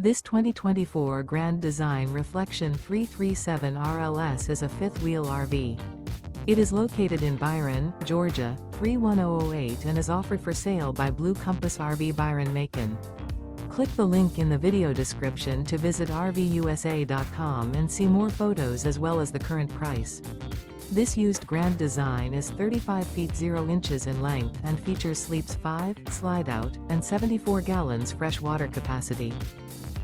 This 2024 Grand Design Reflection 337 RLS is a fifth-wheel RV. It is located in Byron, Georgia, 31008 and is offered for sale by Blue Compass RV Byron-Macon. Click the link in the video description to visit RVUSA.com and see more photos as well as the current price. This used Grand Design is 35 feet 0 inches in length and features sleeps 5, slide-out, and 74 gallons fresh water capacity.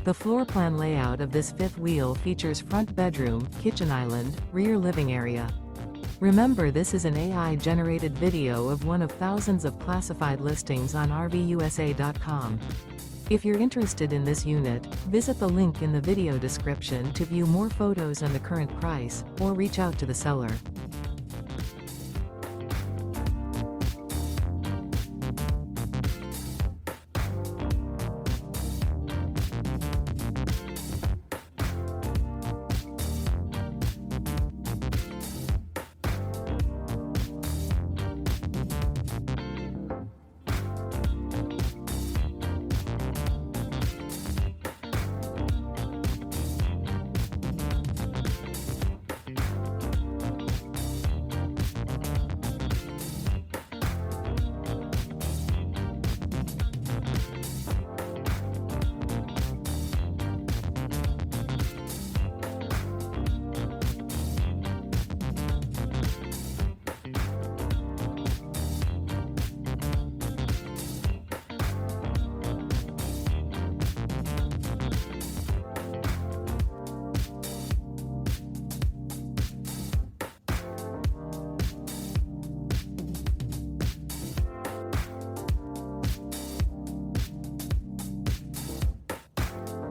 The floor plan layout of this fifth wheel features front bedroom, kitchen island, rear living area. Remember, this is an AI-generated video of one of thousands of classified listings on RVUSA.com. If you're interested in this unit, visit the link in the video description to view more photos and the current price, or reach out to the seller.